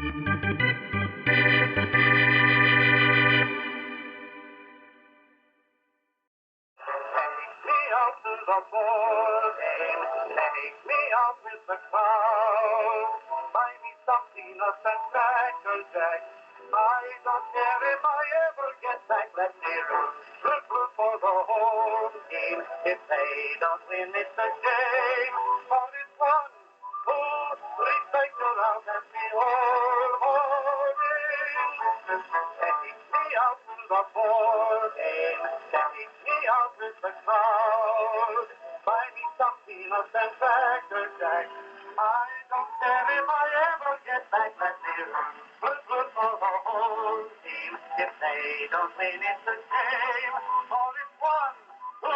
The ball game, take me out with the crowd. Buy me some peanuts and Cracker Jack. I don't care if I ever get back. Let's hear it. Root for the home team. If they don't win, it's a shame. But it's 1, 2, 3, take around and be all in. Take me out to the ball game. Take me out with the crowd. Buy me some peanuts and Cracker Jack. I don't care if I ever get back. Let's hear it. Good for the whole team. If they don't win, it's a shame. For it's 1, 2,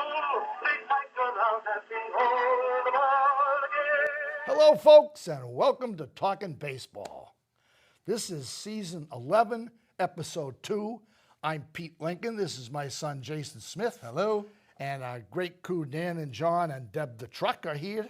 3, take around and be all again. Hello, folks, and welcome to Talkin' Baseball. This is Season 11, Episode 2. I'm Pete Lincoln. This is my son, Jason Smith. Hello. And our great crew, Dan and John and Deb the Truck, are here.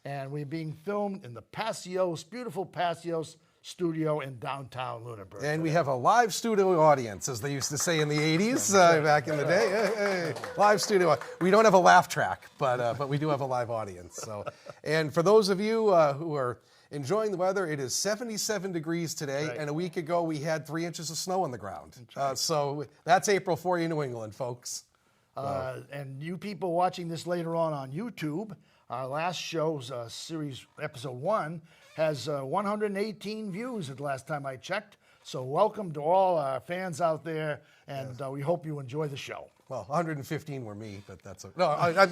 And we're being filmed in the Passios, beautiful Passios studio in downtown Lunenburg. And we have a live studio audience, as they used to say in the 80s, back in the day. Hey, live studio. We don't have a laugh track, but we do have a live audience. So, and for those of you who are enjoying the weather, it is 77 degrees today, right. And a week ago we had 3 inches of snow on the ground. Right. So that's April for you, New England, folks. And you people watching this later on YouTube, our last show's series, episode 1, has 118 views at the last time I checked. So welcome to all our fans out there, and we hope you enjoy the show. Well, 115 were me, but that's okay.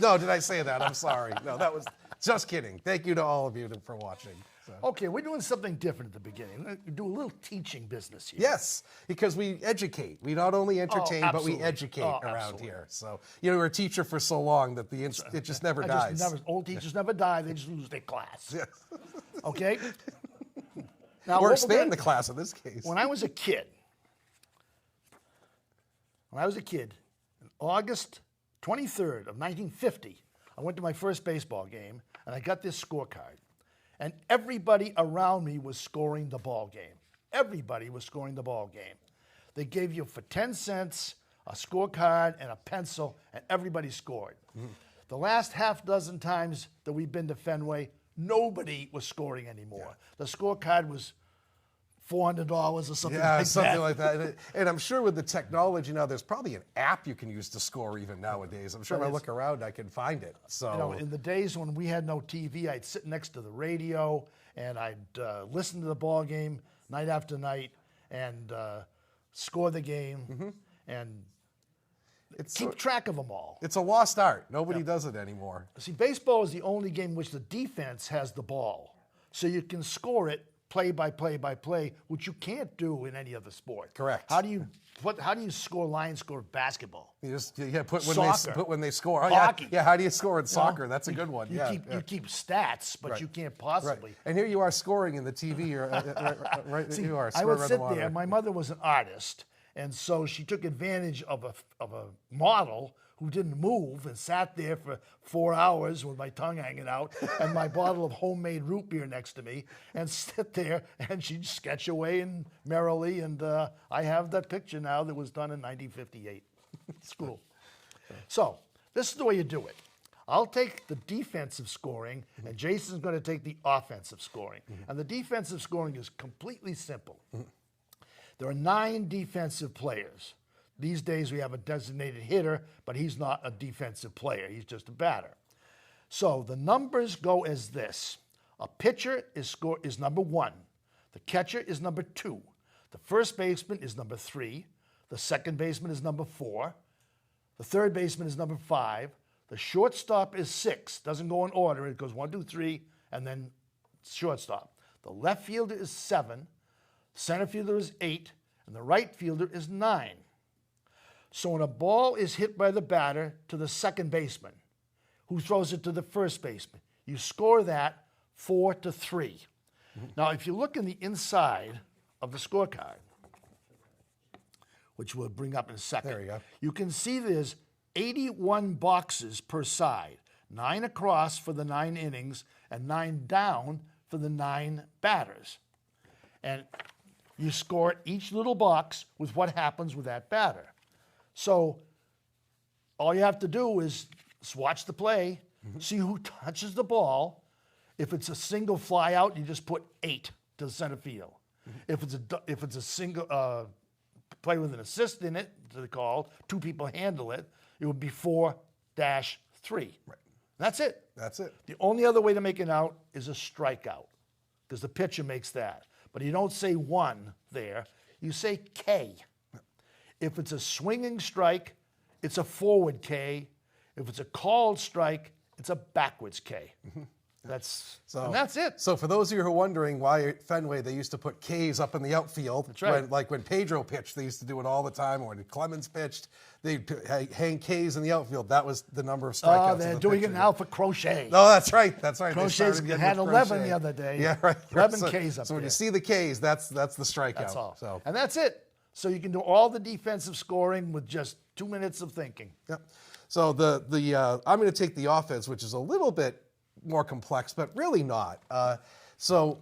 No, did I say that? I'm sorry. No, that was just kidding. Thank you to all of you for watching. So. Okay, we're doing something different at the beginning. We're going to do a little teaching business here. Yes, because we educate. We not only entertain, but we educate around absolutely. Here. So, you know, we're a teacher for so long that it just never dies. Old teachers never die. They just lose their class. Yes. Okay? Now, or expand the class in this case. When I was a kid, August 23rd of 1950, I went to my first baseball game, and I got this scorecard. And everybody around me was scoring the ball game. Everybody was scoring the ball game. They gave you for 10 cents a scorecard and a pencil, and everybody scored. Mm-hmm. The last half dozen times that we've been to Fenway, nobody was scoring anymore. Yeah. The scorecard was $400 or something like that. Yeah, something like that. And I'm sure with the technology now, there's probably an app you can use to score even nowadays. I'm sure if I look around, I can find it. So, you know, in the days when we had no TV, I'd sit next to the radio and I'd listen to the ball game night after night and score the game and keep track of them all. It's a lost art. Nobody does it anymore. See, baseball is the only game in which the defense has the ball, so you can score it play by play, which you can't do in any other sport. Correct. How do you line score basketball? You put when they score. Oh, hockey. Yeah, how do you score in soccer? That's a good one. You keep stats, but you can't possibly. Right. And here you are scoring in the TV. Right. See, you are. I would sit there. My mother was an artist, and so she took advantage of a model who didn't move and sat there for 4 hours with my tongue hanging out and my bottle of homemade root beer next to me and sit there and she'd sketch away and merrily. And I have that picture now that was done in 1958. It's cool. So this is the way you do it. I'll take the defensive scoring and Jason's going to take the offensive scoring. And the defensive scoring is completely simple. There are 9 defensive players. These days we have a designated hitter, but he's not a defensive player. He's just a batter. So the numbers go as this. A pitcher is number 1. The catcher is number 2. The first baseman is number 3. The second baseman is number 4. The third baseman is number 5. The shortstop is 6. Doesn't go in order. It goes 1, 2, 3, and then shortstop. The left fielder is 7. The center fielder is 8. And the right fielder is 9. So when a ball is hit by the batter to the second baseman, who throws it to the first baseman, you score that 4-3. Now, if you look in the inside of the scorecard, which we'll bring up in a second, there you go. You can see there's 81 boxes per side, 9 across for the 9 innings and 9 down for the 9 batters. And You score each little box with what happens with that batter. So all you have to do is watch the play, see who touches the ball. If it's a single fly out, you just put 8 to the center field. If it's a single play with an assist in it, to the call, 2 people handle it, it would be 4-3. Right. That's it. That's it. The only other way to make an out is a strikeout, because the pitcher makes that. But you don't say 1 there, you say K. If it's a swinging strike, it's a forward K. If it's a called strike, it's a backwards K. And that's it. So for those of you who are wondering why at Fenway they used to put Ks up in the outfield, That's right. when Pedro pitched, they used to do it all the time. Or when Clemens pitched, they'd hang Ks in the outfield. That was the number of strikeouts. Oh, they're doing it now for Crochet. No, that's right. That's right. Crochet's had 11 the other day. Yeah, right. 11 so, Ks up there. So when you see the Ks, that's the strikeout. That's all. So. And that's it. So you can do all the defensive scoring with just 2 minutes of thinking. Yep. So I'm going to take the offense, which is a little bit more complex, but really not. So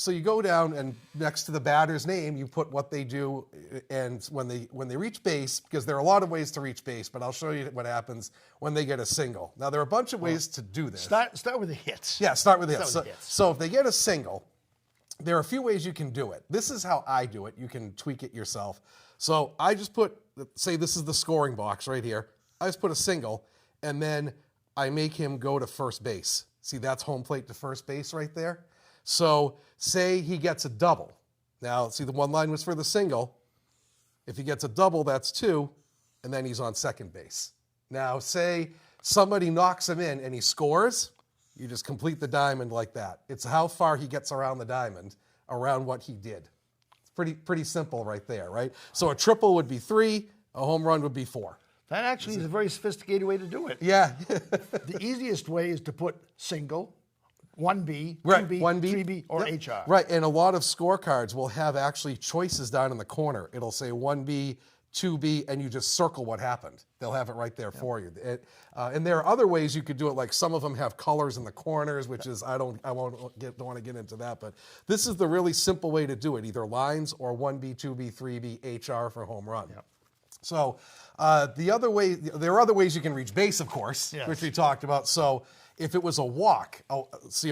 you go down and next to the batter's name, you put what they do, and when they reach base, because there are a lot of ways to reach base, but I'll show you what happens when they get a single. Now there are a bunch of ways to do this. Start with the hits. Yeah, start with the hits. Start with the hits. So if they get a single, there are a few ways you can do it. This is how I do it. You can tweak it yourself. So I just say this is the scoring box right here. I just put a single, and then I make him go to first base. See, that's home plate to first base right there. So say he gets a double. Now, see, the one line was for the single. If he gets a double, that's 2, and then he's on second base. Now, say somebody knocks him in and he scores, you just complete the diamond like that. It's how far he gets around the diamond, around what he did. It's pretty simple right there, right? So a triple would be 3, a home run would be 4. That actually is a very sophisticated way to do it. Yeah. The easiest way is to put single, 1B, Right, 2B, 1B. 3B, or Yep. HR. Right, and a lot of scorecards will have actually choices down in the corner. It'll say 1B, 2B, and you just circle what happened. They'll have it right there for you. And there are other ways you could do it, like some of them have colors in the corners, which is, don't want to get into that, but this is the really simple way to do it, either lines or 1B, 2B, 3B, HR for home run. Yep. So there are other ways you can reach base, of course, Yes. which we talked about. So if it was a walk, a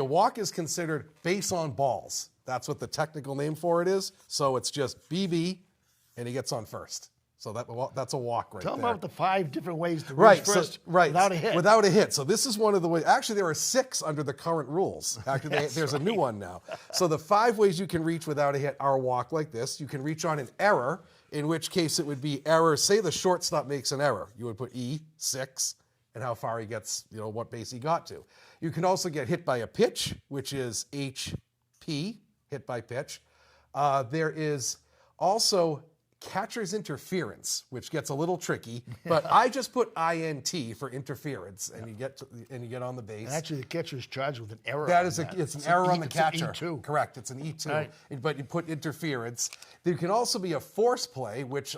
walk is considered base on balls. That's what the technical name for it is. So it's just BB, and he gets on first. So that's a walk right there. Tell them about the 5 different ways to reach first without a hit. Without a hit. So this is one of the ways. Actually, there are 6 under the current rules. Actually, there's a new one now. So the 5 ways you can reach without a hit are a walk like this. You can reach on an error, in which case it would be error. Say the shortstop makes an error. You would put E6 and how far he gets, what base he got to. You can also get hit by a pitch, which is HP, hit by pitch. There is also catcher's interference, which gets a little tricky, but I just put INT for interference, and you get on the base. And actually, the catcher is charged with an error. It's an error on the catcher. It's an E2. Correct. It's an E2. Right. But you put interference. There can also be a force play, which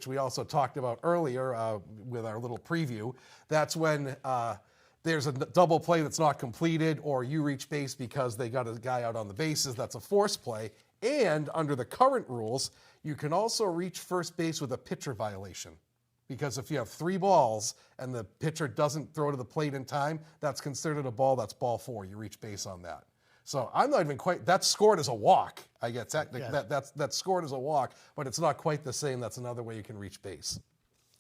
we also talked about earlier with our little preview. That's when there's a double play that's not completed, or you reach base because they got a guy out on the bases. That's a force play. And under the current rules, you can also reach first base with a pitcher violation. Because if you have 3 balls and the pitcher doesn't throw to the plate in time, that's considered a ball. That's ball 4. You reach base on that. So I'm not even quite, that's scored as a walk. I get that's scored as a walk, but it's not quite the same. That's another way you can reach base.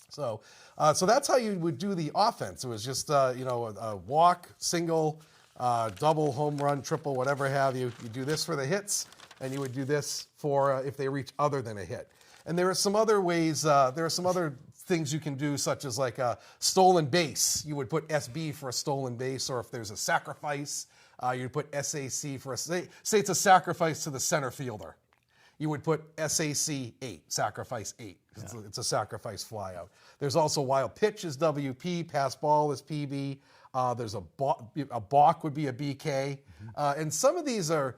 So that's how you would do the offense. It was just a walk, single, double, home run, triple, whatever have you. You do this for the hits, and you would do this for if they reach other than a hit. And there are some other ways. There are some other things you can do, such as like a stolen base. You would put SB for a stolen base, or if there's a sacrifice, you'd put SAC for say it's a sacrifice to the center fielder. You would put SAC 8, sacrifice 8. Yeah. It's a sacrifice flyout. There's also wild pitch is WP, pass ball is PB. There's a balk would be a BK. And some of these are,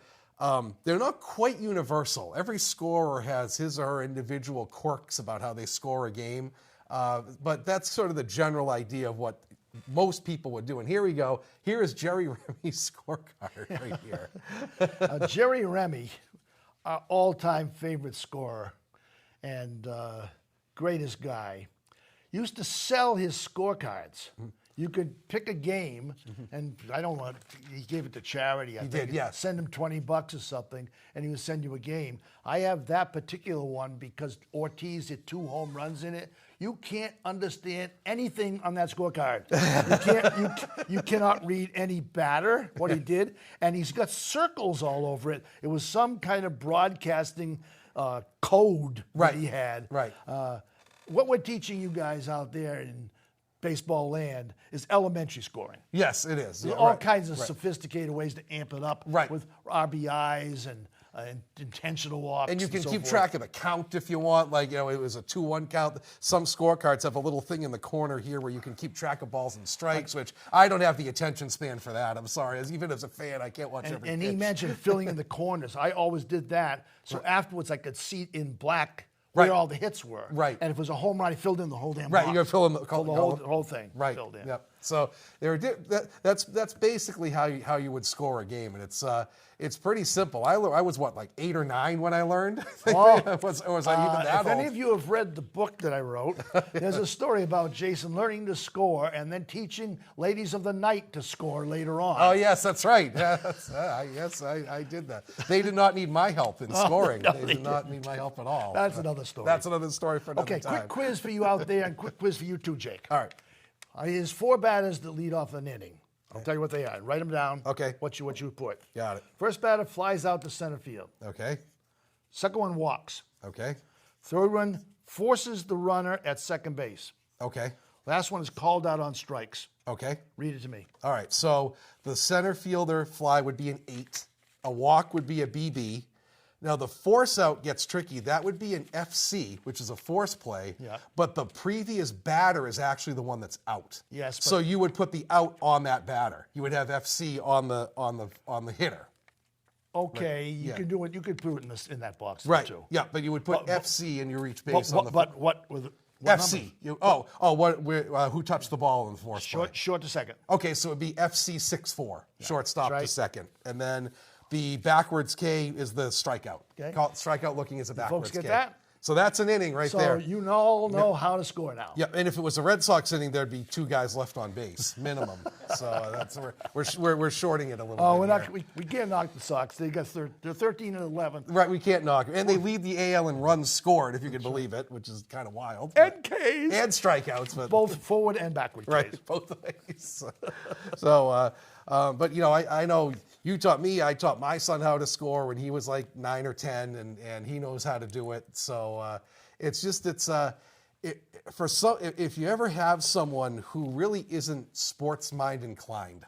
they're not quite universal. Every scorer has his or her individual quirks about how they score a game. But that's sort of the general idea of what most people would do. And here we go. Here is Jerry Remy's scorecard right here. Jerry Remy, our all-time favorite scorer and greatest guy, used to sell his scorecards. You could pick a game, and I don't know, he gave it to charity. I think. did, yes. Send him $20 or something, and he would send you a game. I have that particular one because Ortiz hit 2 home runs in it. You can't understand anything on that scorecard. You cannot read any batter, what he did, and he's got circles all over it. It was some kind of broadcasting code that he had. Right. What we're teaching you guys out there in baseball land is elementary scoring. Yes, it is. There's Yeah, all right, kinds of right. sophisticated ways to amp it up Right. with RBIs and intentional walks. And you can so keep forth. track of the count if you want. Like, it was a 2-1 count. Some scorecards have a little thing in the corner here where you can keep track of balls and strikes, which I don't have the attention span for that. I'm sorry. Even as a fan, I can't watch every And pitch. he mentioned filling in the corners. I always did that. So afterwards, I could see in black where Right. all the hits were. Right. And if it was a home run, I filled in the whole damn Right, box. you got to fill in the whole thing. Right. Filled in. Yep. So that's basically how you would score a game, and it's pretty simple. I was like 8 or 9 when I learned. Oh. or was I even that If old? any of you have read the book that I wrote, there's a story about Jason learning to score and then teaching ladies of the night to score later on. Oh yes, that's right. Yes, I did that. They did not need my help in scoring. no, they they did not need my help at all. That's another story. That's another story for another Okay, time. quick quiz for you out there and quick quiz for you too, Jake. All right. Here's 4 batters that lead off an inning. I'll tell you what they are. Write them down. Okay. What you put. Got it. First batter flies out to center field. Okay. Second one walks. Okay. Third one forces the runner at second base. Okay. Last one is called out on strikes. Okay. Read it to me. All right. So the center fielder fly would be an 8. A walk would be a BB. Now the force out gets tricky. That would be an FC, which is a force play. Yeah. But the previous batter is actually the one that's out. Yes, but- So you would put the out on that batter. You would have FC on the hitter. Okay, you yeah. can do it. You could put it in that box Right. too. Yeah, but you would put But- FC in your each base on the But what with what FC. number? Who touched the ball in the force play? Short to second. Okay, so it'd be FC 6-4, shortstop right. to second, and then the backwards K is the strikeout. Okay. Call it strikeout looking as a backwards get K. that? So that's an inning right So there. you all know how to score now. Yeah, and if it was a Red Sox inning, there'd be 2 guys left on base minimum. So that's we're shorting it a little Oh, bit. we're here. not. We can't knock the Sox. They're 13 and 11. Right, we can't knock it. And they lead the AL in runs scored, if you can believe it, which is kind of wild. And Ks. And strikeouts, but Both forward and backward. right, Ks. both ways. But I know you taught me. I taught my son how to score when he was like 9 or 10, and he knows how to do it. So if you ever have someone who really isn't sports mind inclined,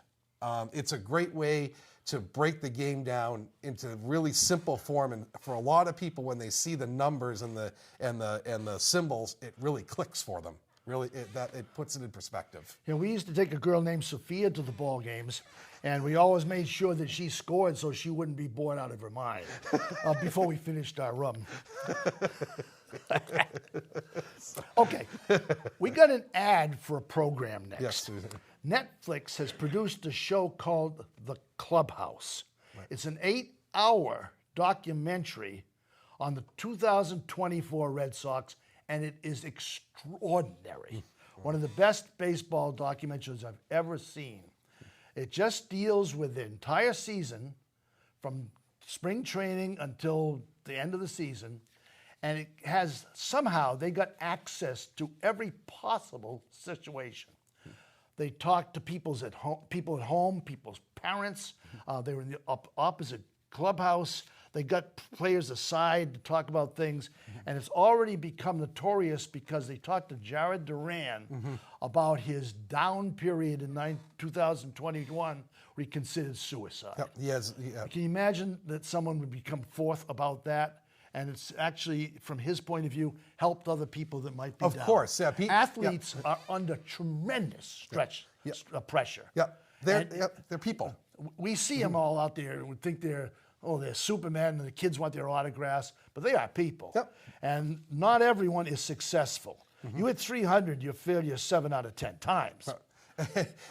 it's a great way to break the game down into really simple form. And for a lot of people, when they see the numbers and the symbols, it really clicks for them. Really, it puts it in perspective. You know, we used to take a girl named Sophia to the ball games, and we always made sure that she scored so she wouldn't be bored out of her mind before we finished our rum. Okay, we got an ad for a program next. Yes, Susan. Netflix has produced a show called The Clubhouse. It's an 8-hour documentary on the 2024 Red Sox, and it is extraordinary. One of the best baseball documentaries I've ever seen. It just deals with the entire season from spring training until the end of the season. And it has, somehow, they got access to every possible situation. They talked to people at home, people's parents. They were in the opposite clubhouse. They got players aside to talk about things. And it's already become notorious because they talked to Jared Duran about his down period in 2021 where he considered suicide. Yep, he has. Can you imagine that someone would become forth about that? And it's actually, from his point of view, helped other people that might be Of down. course, yeah. Athletes are under tremendous pressure. Yeah, they're people. We see them all out there and we think they're Superman and the kids want their autographs, but they are people. Yep. And not everyone is successful. You hit 300, you failure 7 out of 10 times.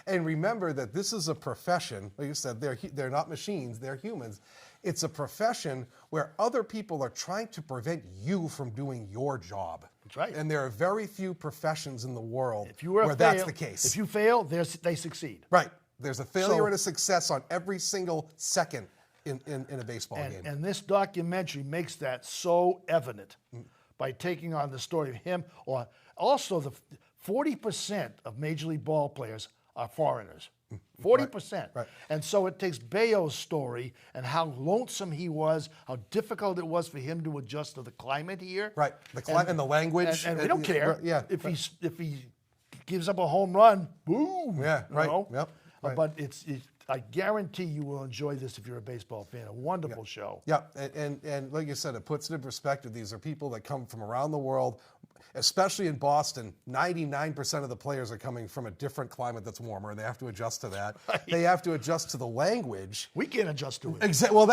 And remember that this is a profession. Like you said, they're not machines; they're humans. it's a profession where other people are trying to prevent you from doing your job. That's right. And there are very few professions in the world Where that's the case. If you fail, they succeed. Right. There's a failure and a success on every single second in a baseball game. And this documentary makes that so evident by taking on the story of him. Or also, the 40% of Major League ball players are foreigners. 40%. Right. And so it takes Bayo's story and how lonesome he was, how difficult it was for him to adjust to the climate here. Right. The climate and the language. And we don't care if he gives up a home run. Boom. Yeah. Right. You know? Yep. Right. But I guarantee you will enjoy this if you're a baseball fan. A wonderful show. Yeah, and like you said, it puts it in perspective. These are people that come from around the world, especially in Boston. 99% of the players are coming from a different climate that's warmer, and they have to adjust to that. Right. They have to adjust to the language. We can't adjust to it. Exactly. Well,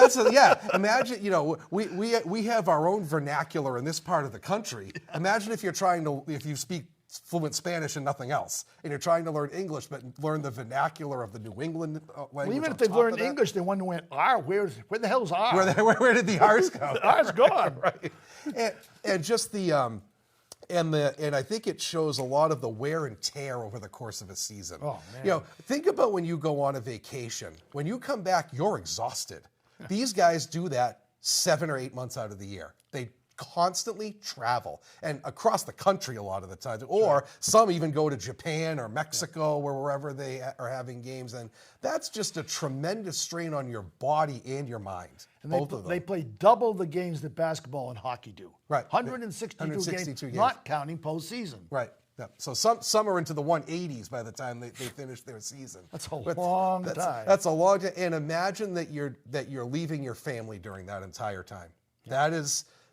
imagine, we have our own vernacular in this part of the country. Imagine if you speak fluent Spanish and nothing else, and you're trying to learn English, but learn the vernacular of the New England language. Well, even if they've learned English, they wonder when R. Where the hell's R? Where did the R's go? The R's gone. Right. And just and I think it shows a lot of the wear and tear over the course of a season. Oh man. Think about when you go on a vacation. When you come back, you're exhausted. These guys do that 7 or 8 months out of the year. They constantly travel, and across the country a lot of the time, or some even go to Japan or Mexico or wherever they are having games, and that's just a tremendous strain on your body and your mind. And both of them. They play double the games that basketball and hockey do. Right. 162 games, not counting postseason. Right. Yeah. So some are into the 180s by the time they finish their season. That's a long time. That's a long time. And imagine that you're leaving your family during that entire time. Yeah.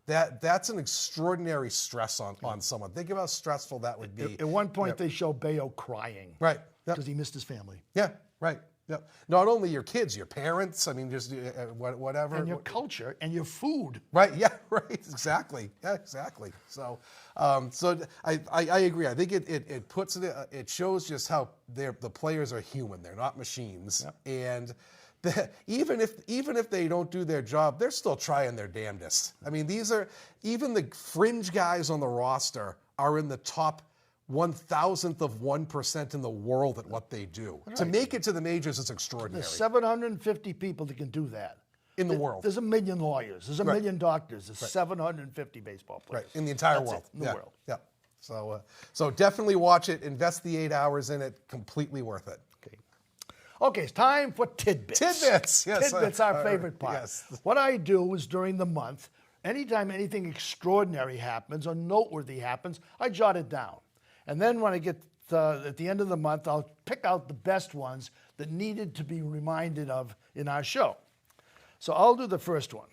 That's an extraordinary stress on someone. Think about how stressful that would be. At one point, they show Bayo crying. Right. Because he missed his family. Yeah. Right. Yep. Not only your kids, your parents. I mean, just whatever. And your culture and your food. Right. Yeah. Right. Exactly. Yeah. Exactly. So, I agree. I think it puts it shows just how the players are human. They're not machines. Yep. And even if they don't do their job, they're still trying their damnedest. I mean, even the fringe guys on the roster are in the top 1,000th of 1% in the world at what they do. Right. To make it to the majors is extraordinary. There's 750 people that can do that. In the world. There's 1 million lawyers. There's 1 million doctors. There's 750 baseball players. Right, in the entire world. In the world. Yeah. So definitely watch it. Invest the 8 hours in it. Completely worth it. Okay, it's time for tidbits. Tidbits, yes. Tidbits, our favorite part. Yes. What I do is during the month, anytime anything extraordinary happens or noteworthy happens, I jot it down. And then when I get at the end of the month, I'll pick out the best ones that needed to be reminded of in our show. So I'll do the first one.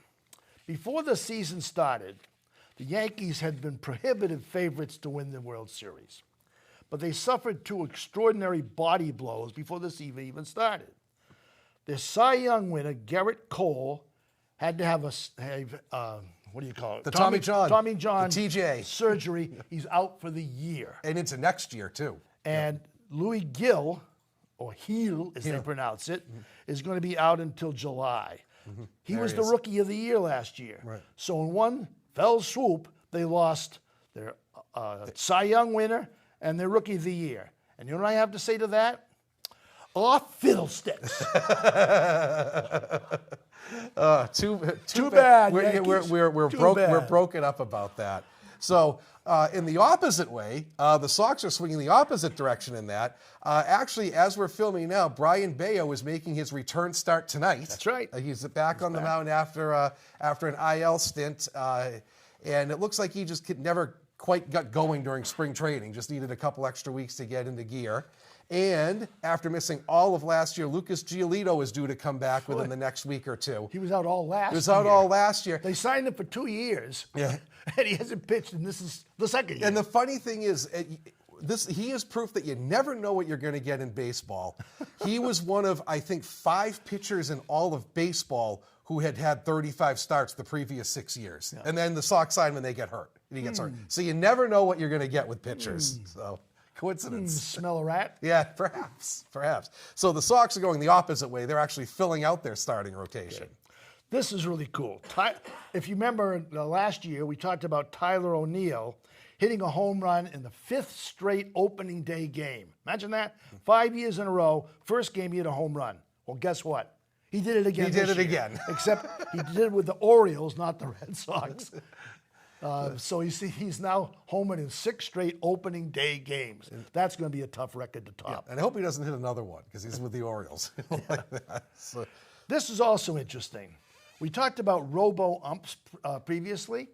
Before the season started, the Yankees had been prohibitive favorites to win the World Series. But they suffered 2 extraordinary body blows before the season even started. Their Cy Young winner, Garrett Cole, had to have what do you call it? The Tommy John. Tommy John. The TJ. Surgery. He's out for the year. And into next year, too. And Louis Gill, or Heel, as they pronounce it, is going to be out until July. He was the Rookie of the Year last year. Right. So in one fell swoop, they lost their Cy Young winner and their Rookie of the Year. And you know what I have to say to that? Aw, fiddlesticks. Too bad. We're broken up about that. So in the opposite way, the Sox are swinging the opposite direction in that. Actually, as we're filming now, Brian Bayo is making his return start tonight. That's right. He's back on the mound after an IL stint, and it looks like he just never quite got going during spring training. Just needed a couple extra weeks to get into gear. And after missing all of last year, Lucas Giolito is due to come back within the next week or two. He was out all last year. He was out all last year. They signed him for 2 years. Yeah. And he hasn't pitched, and this is the second year. And the funny thing is, he is proof that you never know what you're going to get in baseball. He was one of, I think, 5 pitchers in all of baseball who had 35 starts the previous 6 years. Yeah. And then the Sox sign when they get hurt. And he gets hurt. So you never know what you're going to get with pitchers. So coincidence. Smell a rat? Yeah, perhaps. So the Sox are going the opposite way. They're actually filling out their starting rotation. Okay. This is really cool. If you remember last year, we talked about Tyler O'Neill hitting a home run in the 5th straight opening day game. Imagine that. 5 years in a row, first game he hit a home run. Well, guess what? He did it again. He did it again. Except he did it with the Orioles, not the Red Sox. So you see, he's now homered in 6 straight opening day games. That's going to be a tough record to top. Yeah, and I hope he doesn't hit another one because he's with the Orioles. Like that. So. This is also interesting. We talked about robo-umps previously.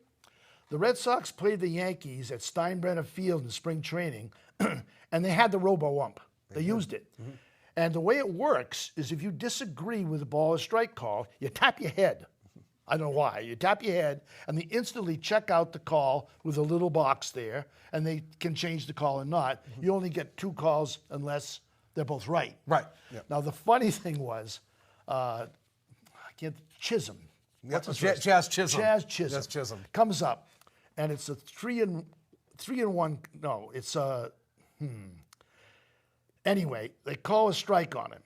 The Red Sox played the Yankees at Steinbrenner Field in spring training, and they had the robo-ump. They used it. Mm-hmm. And the way it works is if you disagree with the ball or strike call, you tap your head. I don't know why. You tap your head, and they instantly check out the call with a little box there, and they can change the call or not. Mm-hmm. You only get 2 calls unless they're both right. Right. Yep. Now, the funny thing was, Chisholm. Yep. Jazz Chisholm. Jazz Chisholm. Jazz Chisholm. Comes up, and it's a 3-1. No, it's a. Anyway, they call a strike on him.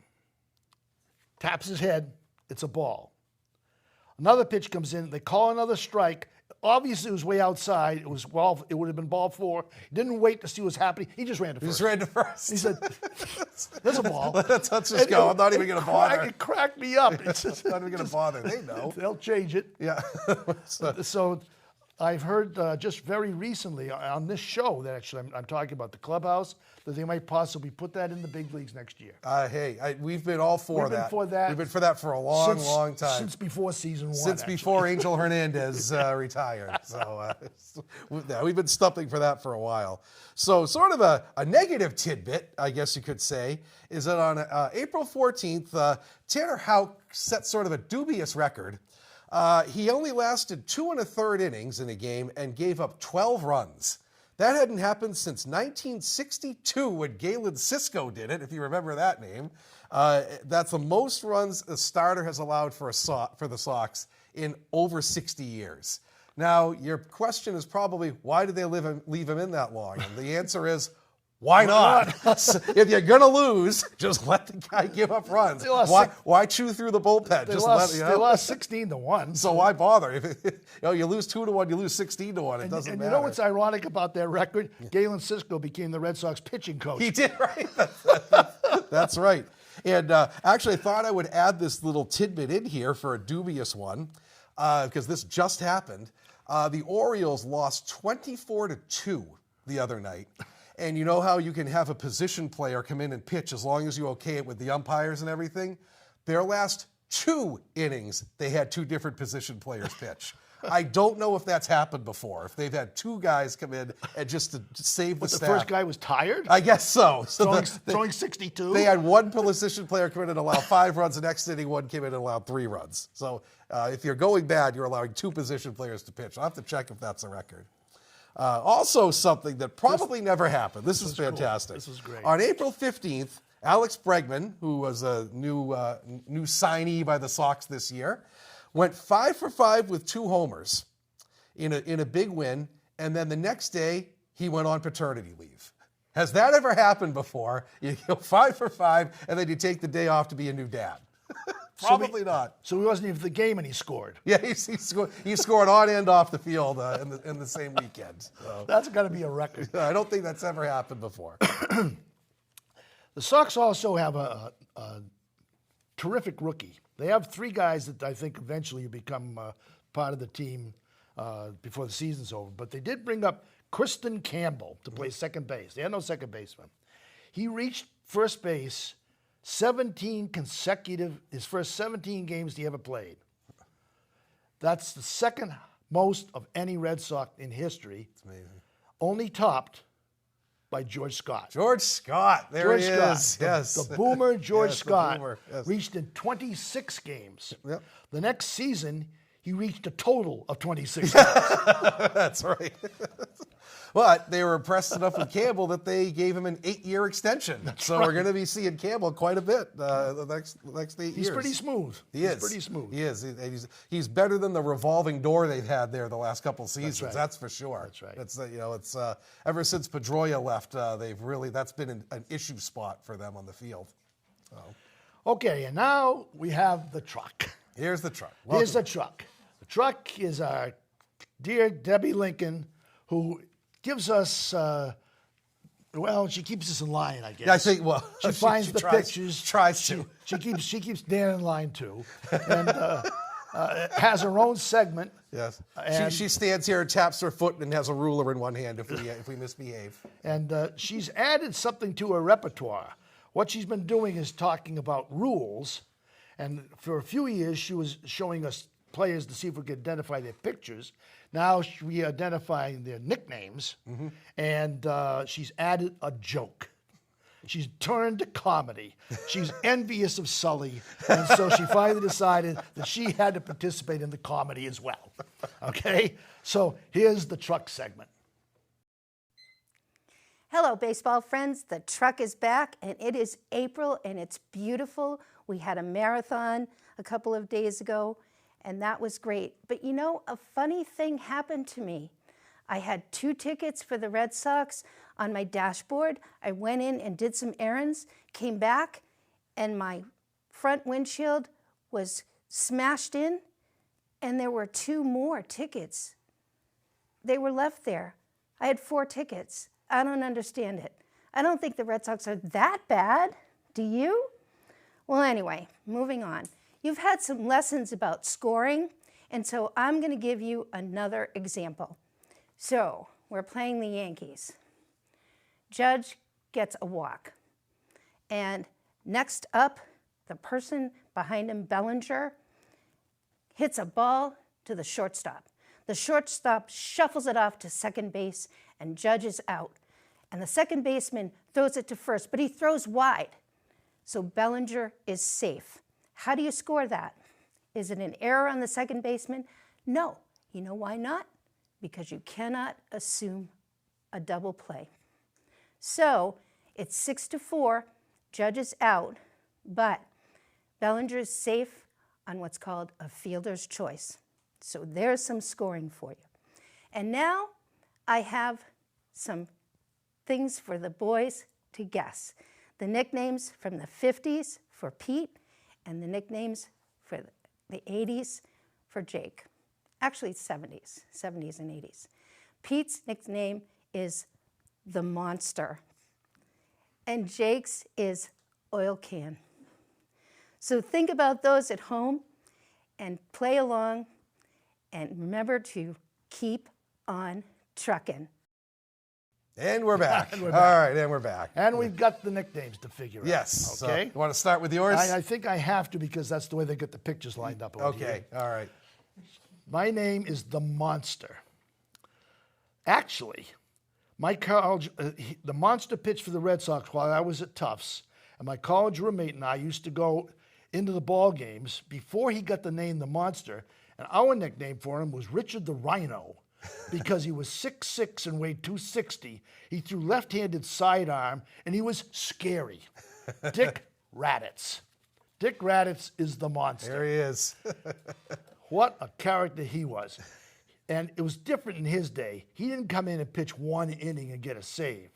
Taps his head. It's a ball. Another pitch comes in. They call another strike. Obviously, it was way outside. It was it would have been ball 4. He didn't wait to see what's happening. He just ran to first. He just ran to first. He said, "There's a ball. Let's just go. I'm not even going to bother." It cracked me up. It's just, not even going to bother. They know. They'll change it. Yeah. So I've heard just very recently on this show that actually I'm talking about the clubhouse, that they might possibly put that in the big leagues next year. Hey, we've been all for that. We've been for that for a long time. Since before season 1. Since before Angel Hernandez retired. So we've been stumping for that for a while. So sort of a negative tidbit, I guess you could say, is that on April 14th, Tanner Houck set sort of a dubious record. He only lasted 2 1/3 innings in a game and gave up 12 runs. That hadn't happened since 1962 when Galen Cisco did it, if you remember that name. That's the most runs a starter has allowed for the Sox in over 60 years. Now, your question is probably, why did they leave him in that long? And the answer is, why not? So if you're going to lose, just let the guy give up runs. Why chew through the bullpen? They lost 16-1. So why bother? If you lose 2-1, you lose 16-1. It doesn't matter. And you know what's ironic about that record? Galen Cisco became the Red Sox pitching coach. He did, right? That's right. And actually, I thought I would add this little tidbit in here for a dubious one, because this just happened. The Orioles lost 24-2 the other night. And you know how you can have a position player come in and pitch as long as you okay it with the umpires and everything? Their last 2 innings, they had 2 different position players pitch. I don't know if that's happened before, if they've had 2 guys come in and just to save the staff. The first guy was tired? I guess so. Throwing 62? They had 1 position player come in and allow 5 runs. The next inning, 1 came in and allowed 3 runs. So if you're going bad, you're allowing 2 position players to pitch. I'll have to check if that's a record. Also something that probably never happened. This is fantastic. Cool. This is great. On April 15th, Alex Bregman, who was a new signee by the Sox this year, went 5 for 5 with 2 homers in a big win, and then the next day he went on paternity leave. Has that ever happened before? You go 5 for 5, and then you take the day off to be a new dad. Probably not. So he wasn't even at the game and he scored. Yeah, he scored on and off the field in the same weekend. So. That's got to be a record. I don't think that's ever happened before. The Sox also have a terrific rookie. They have 3 guys that I think eventually will become part of the team before the season's over. But they did bring up Kristen Campbell to play second base. They had no second baseman. He reached first base 17 consecutive, his first 17 games he ever played. That's the second most of any Red Sox in history. It's amazing. Only topped by George Scott. George Scott, there he is. Yes. The boomer George Scott yes. reached in 26 games. Yep. The next season, he reached a total of 26 games. That's right. But they were impressed enough with Campbell that they gave him an 8-year extension. So we're going to be seeing Campbell quite a bit the next 8 years. He's pretty smooth. He's pretty smooth. He is. He's better than the revolving door they've had there the last couple seasons. That's for sure. That's right. It's ever since Pedroia left, that's been an issue spot for them on the field. So. Okay, and now we have the truck. Here's the truck. Here's the truck. The truck is our dear Debbie Lincoln, who gives us, well, she keeps us in line, I guess. Yeah, I think, well, she finds the tries, pictures. Tries to. She keeps Dan in line too, and has her own segment. Yes. And She stands here and taps her foot and has a ruler in one hand if we misbehave. And she's added something to her repertoire. What she's been doing is talking about rules. And for a few years, she was showing us players to see if we could identify their pictures. Now we're identifying their nicknames. And she's added a joke. She's turned to comedy. She's envious of Sully. And so she finally decided that she had to participate in the comedy as well. Okay? So here's the truck segment. Hello, baseball friends. The truck is back, and it is April, and it's beautiful. We had a marathon a couple of days ago, and that was great. But you know, a funny thing happened to me. I had 2 tickets for the Red Sox on my dashboard. I went in and did some errands, came back, and my front windshield was smashed in, and there were 2 more tickets. They were left there. I had 4 tickets. I don't understand it. I don't think the Red Sox are that bad. Do you? Well, anyway, moving on. You've had some lessons about scoring, and so I'm going to give you another example. So, we're playing the Yankees. Judge gets a walk. And next up, the person behind him, Bellinger, hits a ball to the shortstop. The shortstop shuffles it off to second base, and Judge is out. And the second baseman throws it to first, but he throws wide. So Bellinger is safe. How do you score that? Is it an error on the second baseman? No. You know why not? Because you cannot assume a double play. So it's 6-4, Judge is out, but Bellinger is safe on what's called a fielder's choice. So there's some scoring for you. And now I have some things for the boys to guess. The nicknames from the 50s for Pete and the nicknames for the 80s for Jake. Actually, 70s and 80s. Pete's nickname is the Monster, and Jake's is Oil Can. So think about those at home and play along, and remember to keep on trucking. And we're back. And we're All right, and we're back. And we've got the nicknames to figure out. Yes. Okay. So, you want to start with yours? I think I have to because that's the way they get the pictures lined up over Okay. here. All right. My name is the Monster. Actually, my college, the Monster pitched for the Red Sox while I was at Tufts, and my college roommate and I used to go into the ball games before he got the name the Monster, and our nickname for him was Richard the Rhino because he was 6'6" and weighed 260. He threw left-handed sidearm, and he was scary. Dick Raditz. Dick Raditz is the Monster. There he is. What a character he was. And it was different in his day. He didn't come in and pitch 1 inning and get a save.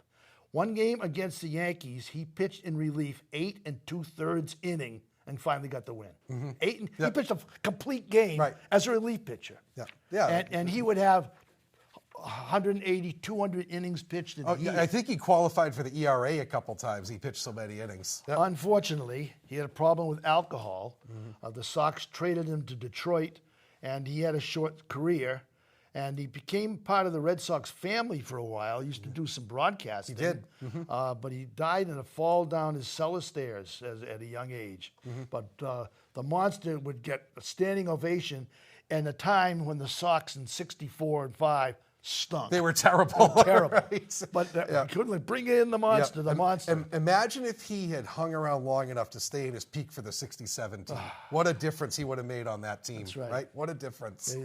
One game against the Yankees, he pitched in relief 8 2/3 inning and finally got the win. He pitched a complete game as a relief pitcher. And he would have 180, 200 innings pitched in a year. I think he qualified for the ERA a couple times. He pitched so many innings. Unfortunately, he had a problem with alcohol. The Sox traded him to Detroit, and he had a short career. And he became part of the Red Sox family for a while. He used to do some broadcasting. He did. But he died in a fall down his cellar stairs at a young age. But the Monster would get a standing ovation in a time when the Sox in 64 and 5 stunk. They were terrible. Terrible. Right? But couldn't bring in the Monster, the Monster. Imagine if he had hung around long enough to stay in his peak for the 67 team. What a difference he would have made on that team. That's right. What a difference.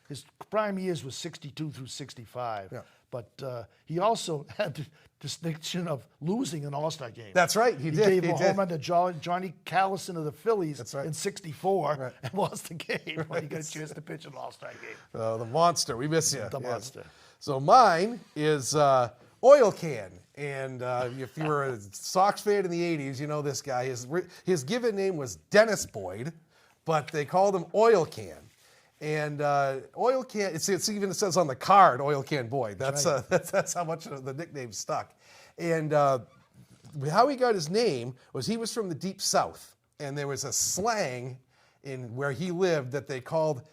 His prime years was 62 through 65. But he also had the distinction of losing an All-Star game. That's right, he did. Gave a home run to Johnny Callison of the Phillies in 64 and lost the game when he got a chance to pitch an All-Star game. The Monster, we miss you. The Monster. So mine is Oil Can. And if you were a Sox fan in the 80s, you know this guy. His given name was Dennis Boyd. but they called him Oil Can. And Oil Can, it even says on the card, Oil Can Boy. That's how much the nickname stuck. And how he got his name was he was from the Deep South, and there was a slang in where he lived that they called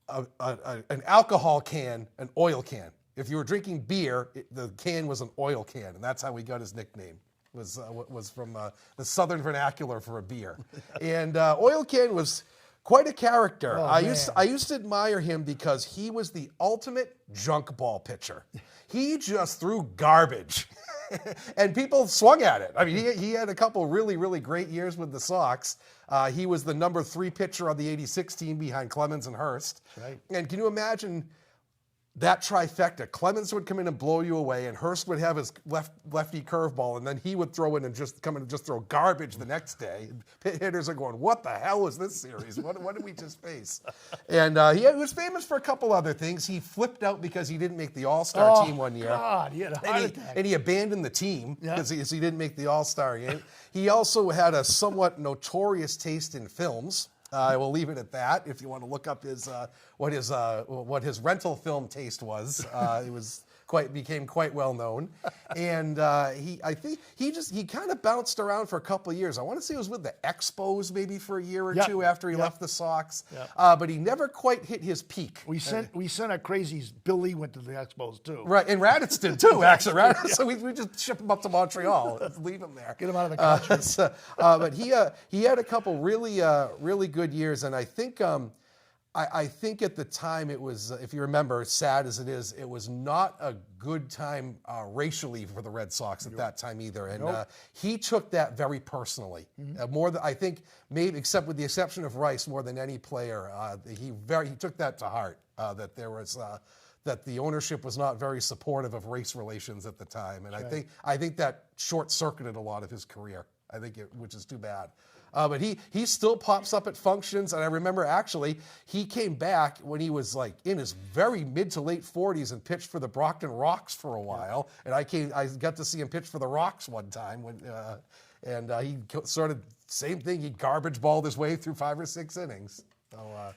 an alcohol can an oil can. If you were drinking beer, the can was an oil can, and that's how he got his nickname. Was from the southern vernacular for a beer. And Oil Can was quite a character. Oh, I used to admire him because he was the ultimate junk ball pitcher. He just threw garbage. And people swung at it. I mean, he had a couple really, really great years with the Sox. He was the number 3 pitcher on the '86 team behind Clemens and Hurst. Right. And can you imagine that trifecta? Clemens would come in and blow you away, and Hurst would have his lefty curveball, and then he would throw in and just come in and just throw garbage the next day. Pit hitters are going, "What the hell is this series? What did we just face?" And he was famous for a couple other things. He flipped out because he didn't make the All-Star team one year. God, he had a heart attack. And he abandoned the team because he didn't make the All-Star game. He also had a somewhat notorious taste in films. I will leave it at that. If you want to look up what his rental film taste was, it became quite well known. And I think he kind of bounced around for a couple of years. I want to say it was with the Expos maybe for a year or two after he left the Sox. But he never quite hit his peak. We sent our crazies. Billy went to the Expos too. Right, and Raditz did too, actually. So we just ship him up to Montreal, leave him there. Get him out of the country. But he had a couple really good years, and I think at the time it was, if you remember, sad as it is, it was not a good time racially for the Red Sox at that time either, and he took that very personally. I think maybe, except with the exception of Rice, more than any player, he took that to heart. That there was. That the ownership was not very supportive of race relations at the time, and I think that short-circuited a lot of his career. Which is too bad. But he still pops up at functions, and I remember actually he came back when he was like in his very mid to late 40s and pitched for the Brockton Rocks for a while, and I got to see him pitch for the Rocks one time and he sort of same thing. He garbage balled his way through 5 or 6 innings. So.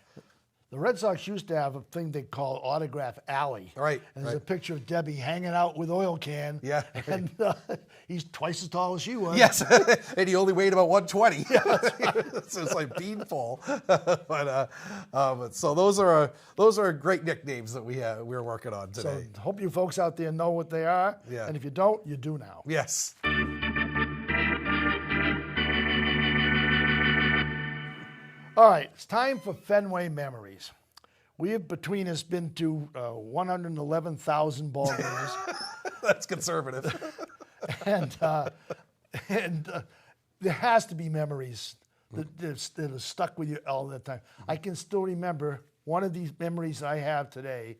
The Red Sox used to have a thing they call Autograph Alley. Right. And there's a picture of Debbie hanging out with Oil Can. Yeah. And he's twice as tall as she was. Yes. And he only weighed about 120. So it's like beanful. But so those are great nicknames that we're working on today. So hope you folks out there know what they are. Yeah. And if you don't, you do now. Yes. All right, it's time for Fenway Memories. We have between us been to 111,000 ball games. That's conservative. and there has to be memories that are stuck with you all the time. I can still remember one of these memories I have today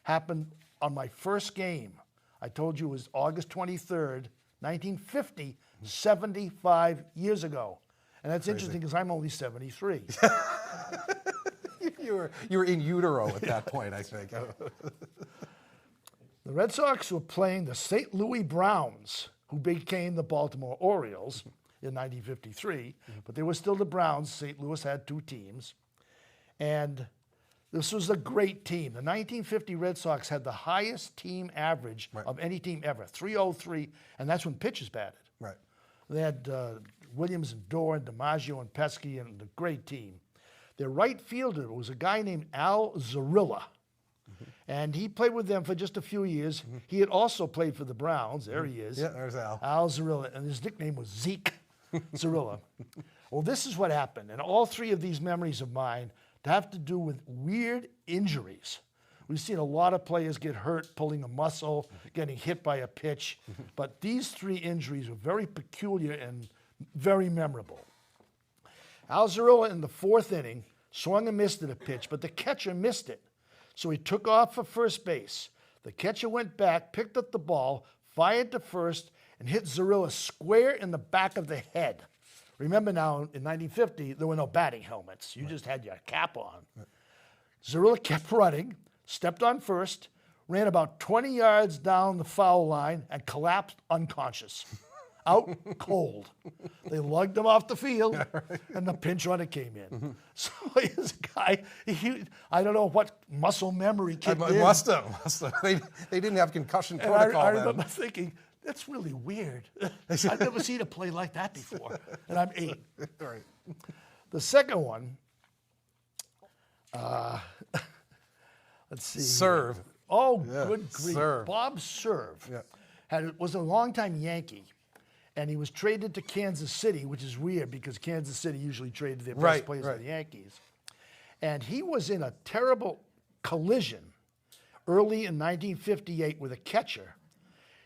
happened on my first game. I told you it was August 23rd, 1950, 75 years ago. And that's interesting because I'm only 73. You were in utero at that point, I think. The Red Sox were playing the St. Louis Browns, who became the Baltimore Orioles in 1953. But they were still the Browns. St. Louis had 2 teams. And this was a great team. The 1950 Red Sox had the highest team average of any team ever, 303, and that's when pitchers batted. Right. They had Williams and Dorr and DiMaggio and Pesky and a great team. Their right fielder was a guy named Al Zarilla, and he played with them for just a few years. He had also played for the Browns. There he is. Yeah, there's Al. Al Zarilla, and his nickname was Zeke Zarilla. Well, this is what happened, and all 3 of these memories of mine have to do with weird injuries. We've seen a lot of players get hurt pulling a muscle, getting hit by a pitch, but these 3 injuries were very peculiar and very memorable. Al Zarilla in the 4th inning swung and missed at a pitch, but the catcher missed it. So he took off for first base. The catcher went back, picked up the ball, fired to first, and hit Zarilla square in the back of the head. Remember now, in 1950, there were no batting helmets. You just had your cap on. Zarilla kept running, stepped on first, ran about 20 yards down the foul line, and collapsed unconscious. out cold. They lugged him off the field, and the pinch runner came in. So he's a guy, I don't know what muscle memory kicked in. Must have. They didn't have concussion And protocol I then. remember thinking, that's really weird. I've never seen a play like that before, and I'm 8. Right. The second one, let's see. Serve. Oh, Yeah, good grief. Serve. Bob Serve Yeah. was a longtime Yankee, and he was traded to Kansas City, which is weird because Kansas City usually traded their best players to the Yankees. And he was in a terrible collision early in 1958 with a catcher.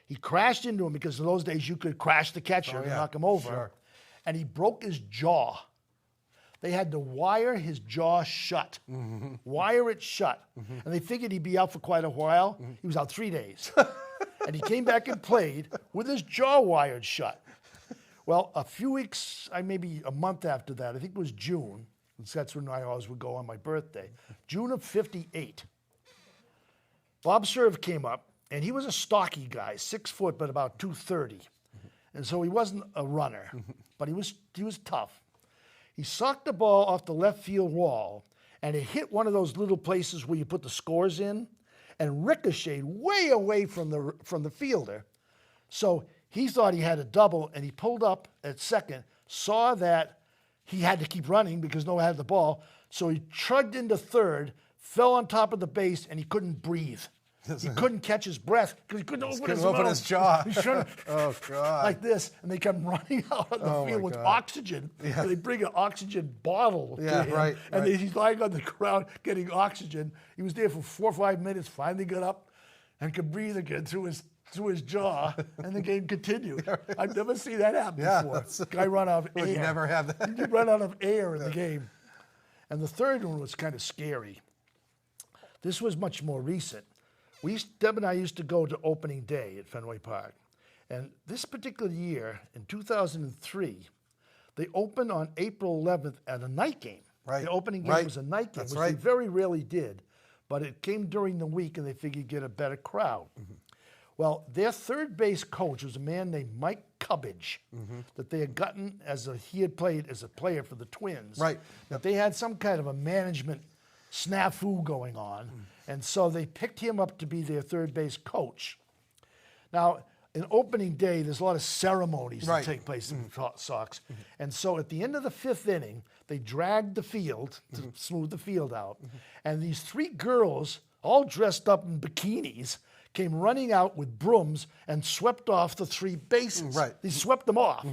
He crashed into him because in those days you could crash the catcher and knock him over. Sure. And he broke his jaw. They had to wire his jaw shut, wire it shut. And they figured he'd be out for quite a while. He was out 3 days. And he came back and played with his jaw wired shut. Well, a few weeks, maybe a month after that, I think it was June, that's when I always would go on my birthday, June of 58. Bob Serve came up, and he was a stocky guy, 6 foot, but about 230. And so he wasn't a runner, but he was tough. He socked the ball off the left field wall, and it hit one of those little places where you put the scores in, and ricocheted way away from the fielder. So he thought he had a double, and he pulled up at second, saw that he had to keep running because no one had the ball, so he trudged into third, fell on top of the base, and he couldn't breathe. He couldn't catch his breath because he couldn't open his jaw. He's trying to, Oh, God. like this, and they come running out on the field with oxygen. Yeah. And they bring an oxygen bottle to him, and he's lying on the ground getting oxygen. He was there for 4 or 5 minutes, finally got up and could breathe again through his jaw, and the game continued. I've never seen that happen before. Guy run out of air. Would never have that. He run out of air in the game. And the third one was kind of scary. This was much more recent. Deb and I used to go to opening day at Fenway Park. And this particular year, in 2003, they opened on April 11th at a night game. Right. The opening game was a night game, That's which they very rarely did. But it came during the week, and they figured get a better crowd. Well, their third base coach was a man named Mike Cubbage that they had gotten he had played as a player for the Twins. Right. But they had some kind of a management snafu going on. And so they picked him up to be their third base coach. Now, in opening day, there's a lot of ceremonies that take place in the Sox. And so at the end of the 5th inning, they dragged the field to smooth the field out. And these 3 girls, all dressed up in bikinis, came running out with brooms and swept off the 3 bases. Right. They swept them off.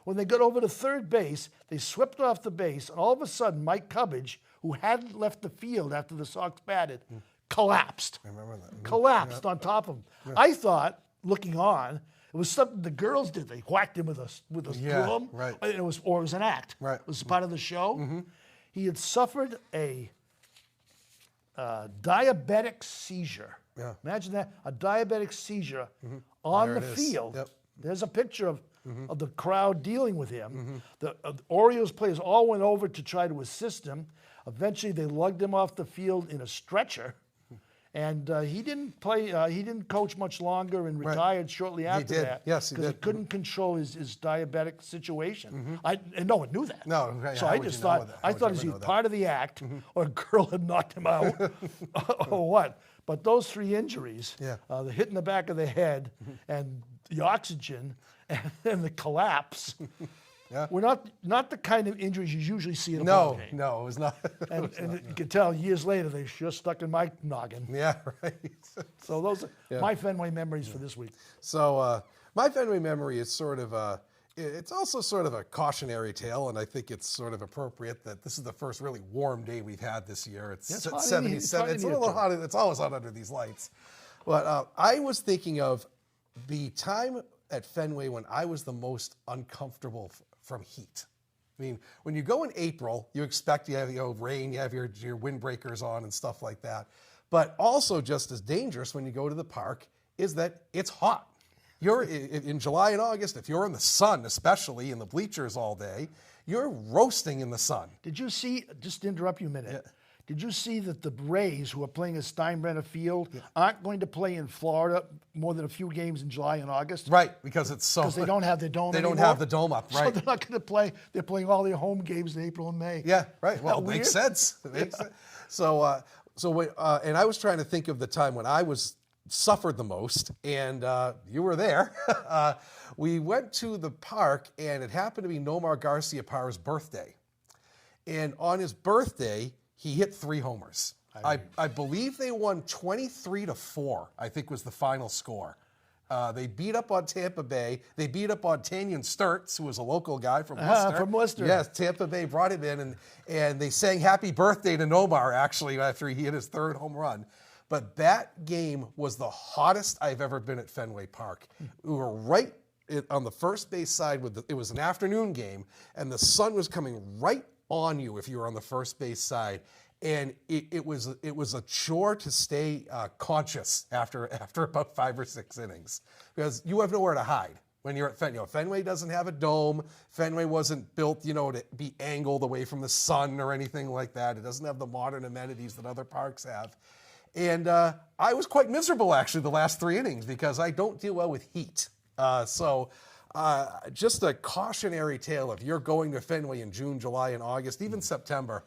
When they got over to third base, they swept off the base, and all of a sudden, Mike Cubbage, who hadn't left the field after the Sox batted, collapsed. I remember that. Collapsed on top of him. I thought, looking on, it was something the girls did. They whacked him with a broom. Right. It was an act. Right. It was part of the show. He had suffered a diabetic seizure. Yeah. Imagine that, a diabetic seizure on There the it is. field. Yep. There's a picture of the crowd dealing with him. The Orioles players all went over to try to assist him. Eventually, they lugged him off the field in a stretcher. And he didn't play. He didn't coach much longer and retired shortly after did. that. Yes, he because he did. couldn't control his diabetic situation. And no one knew that. No, right, So how I would just you know thought that? How I would thought you he ever was know that? part of the act, or a girl had knocked him out, or what. But those 3 injuries, the hit in the back of the head, and the oxygen, and the collapse. We're not the kind of injuries you usually see in a ball game. No, it was not. And you can tell years later they sure stuck in my noggin. Yeah, right. So those are my Fenway memories for this week. So my Fenway memory is sort of it's also sort of a cautionary tale, and I think it's sort of appropriate that this is the first really warm day we've had this year. It's It's hot in 77. here, It's a little too. hot. It's always hot under these lights. But I was thinking of the time at Fenway when I was the most uncomfortable from heat. I mean, when you go in April, you expect you have rain, you have your windbreakers on and stuff like that. But also just as dangerous when you go to the park is that it's hot. You're in July and August, if you're in the sun, especially in the bleachers all day, you're roasting in the sun. Did you see, just to interrupt you a minute, Did you see that the Rays, who are playing at Steinbrenner Field, aren't going to play in Florida more than a few games in July and August? Right, because it's so. Because they don't have the dome They don't anymore. have the dome up, So right? they're not going to play. They're playing all their home games in April and May. Yeah, right. Well, Isn't it that makes weird? sense. It makes sense. And I was trying to think of the time when I suffered the most, and you were there. We went to the park, and it happened to be Nomar Garcia Parra's birthday. And on his birthday, he hit 3 homers. I believe they won 23-4, I think was the final score. They beat up on Tampa Bay. They beat up on Tanyan Sturts, who was a local guy from Worcester. From Worcester. Yes, Tampa Bay brought him in, and they sang happy birthday to Nomar, actually, after he hit his 3rd home run. But that game was the hottest I've ever been at Fenway Park. We were right on the first base side. It was an afternoon game, and the sun was coming right on you if you were on the first base side. And it was a chore to stay conscious after about 5 or 6 innings, because you have nowhere to hide when you're at Fenway. Fenway doesn't have a dome. Fenway wasn't built, to be angled away from the sun or anything like that. It doesn't have the modern amenities that other parks have. And I was quite miserable, actually, the last 3 innings, because I don't deal well with heat. So just a cautionary tale: if you're going to Fenway in June, July, and August, even September,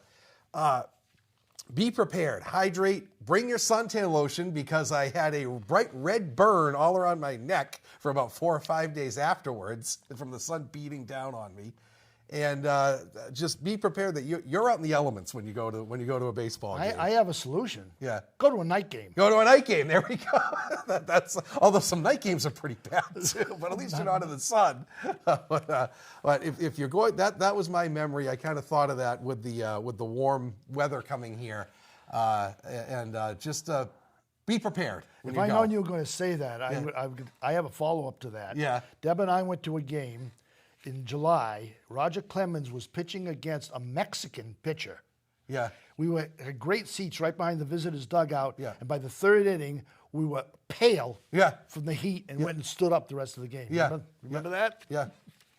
be prepared, hydrate, bring your suntan lotion, because I had a bright red burn all around my neck for about 4 or 5 days afterwards from the sun beating down on me. And just be prepared that you're out in the elements when you go to a baseball game. I have a solution. Yeah. Go to a night game. Go to a night game. There we go. That's although some night games are pretty bad too, but at least you're not in the sun. But if you're going, that was my memory. I kind of thought of that with the warm weather coming here, and just be prepared. If I known you were going to say that, I have a follow-up to that. Yeah. Deb and I went to a game in July. Roger Clemens was pitching against a Mexican pitcher. Yeah. We had great seats right behind the visitors' dugout. Yeah. And by the 3rd inning, we were pale Yeah. from the heat and went and stood up the rest of the game. Yeah. Remember that? Yeah. I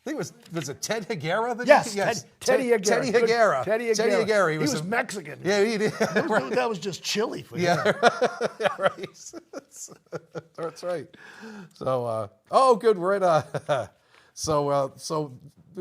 think was it Ted Higuera? Yes, Teddy Higuera. Teddy Higuera. Teddy Higuera. He was Mexican. Yeah, he did. That was just chilly for him. Yeah, right. That's right. So, good. We're at so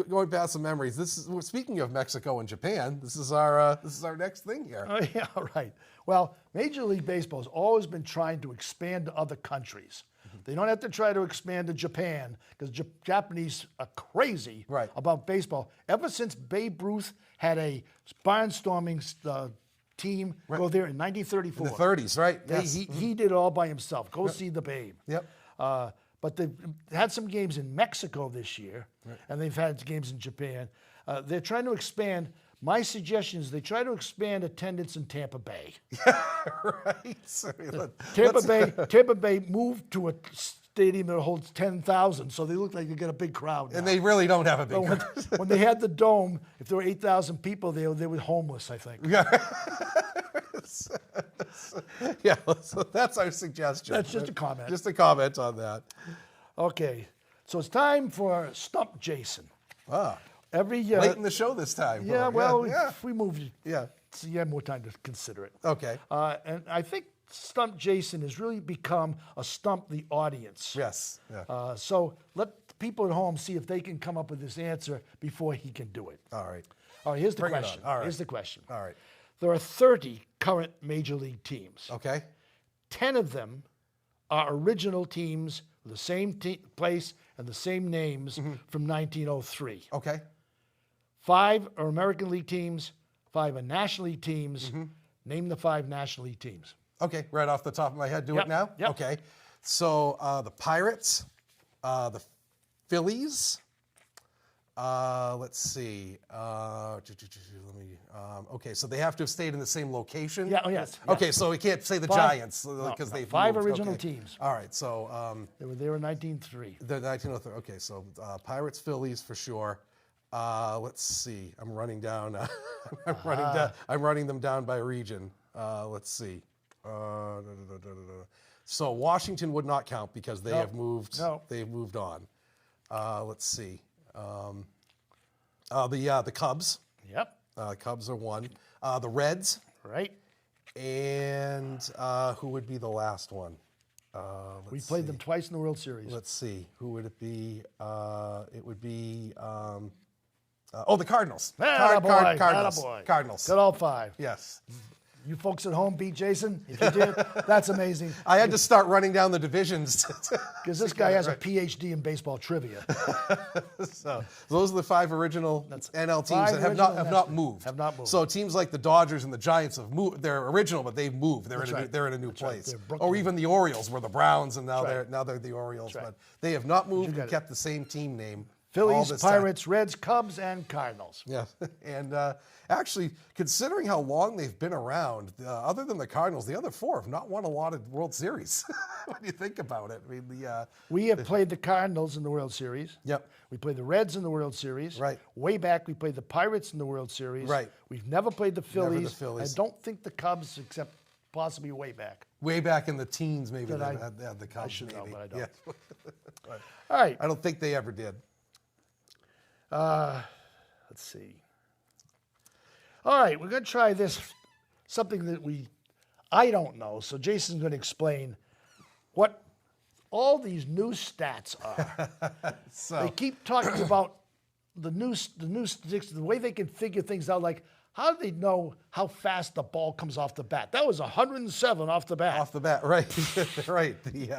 going past some memories. Speaking of Mexico and Japan. This is our next thing here. Oh yeah, right. Well, Major League Baseball has always been trying to expand to other countries. They don't have to try to expand to Japan, because Japanese are crazy about baseball. Ever since Babe Ruth had a barnstorming team go there in 1934. In the 30s, right? Yes. He did it all by himself. Go see the Babe. Yep. But they've had some games in Mexico this year, and they've had games in Japan. They're trying to expand. My suggestion is they try to expand attendance in Tampa Bay. Right. Tampa Bay moved to a stadium that holds 10,000, so they look like they got a big crowd now. And they really don't have a big crowd. When they had the dome, if there were 8,000 people, they were homeless, I think. Yeah, so that's our suggestion. That's just a comment. Just a comment on that. Okay, so it's time for Stump Jason. Every Late in the show this time. Yeah, if we moved it, Yeah. so you have more time to consider it. Okay. And I think Stump Jason has really become a stump the audience. Yes. Yeah. So let people at home see if they can come up with this answer before he can do it. All right. All right, here's the Bring it question. on. All right. Here's the question. All right. There are 30 current Major League teams. Okay. 10 of them are original teams with the same place and the same names from 1903. Okay. 5 are American League teams, 5 are National League teams. Name the 5 National League teams. Okay, right off the top of my head, do Yep, it now? yep. Okay. So the Pirates, the Phillies, let's see. Okay, so they have to have stayed in the same location? Yeah, oh, yes. Okay, so we can't say the 5 Giants because they've 5 moved. original Okay. teams. All right, so They were there in 1903. the 1903. Okay, so Pirates, Phillies for sure. Let's see. I'm running down. I'm running them down by region. Let's see. So Washington would not count because they have moved. No. They've moved on. Let's see. The Cubs. Yep. Cubs are one. The Reds. Right? And who would be the last one? We played them twice in the World Series. Let's see. Who would it be? It would be, the Cardinals. Attaboy, Cardinals. attaboy. Cardinals. Got all 5. Yes. You folks at home beat Jason? If you did, that's amazing. I had to start running down the divisions. Because this guy has a PhD in baseball trivia. So those are the 5 original NL teams 5 that have not moved. Have not moved. So teams like the Dodgers and the Giants have moved. They're original, but they've moved. They're in a new place. Or even the Orioles were the Browns, and now they're the Orioles. But they have not moved and kept the same team name. Phillies, Pirates, Reds, Cubs, and Cardinals. Yeah, and actually, considering how long they've been around, other than the Cardinals, the other 4 have not won a lot of World Series. When you think about it, I mean, we have played the Cardinals in the World Series. Yep. We played the Reds in the World Series. Right. Way back, we played the Pirates in the World Series. Right. We've never played the Phillies. Never the Phillies. I don't think the Cubs, except possibly way back. way back in the teens, maybe they I had the Cubs. I should know, maybe. but I don't. Yeah. All right. I don't think they ever did. Let's see. All right, we're going to try this, something that I don't know. So Jason's going to explain what all these new stats are. They keep talking about the new statistics, the way they can figure things out. Like, how do they know how fast the ball comes off the bat? That was 107 off the bat. Off the bat, right, right. The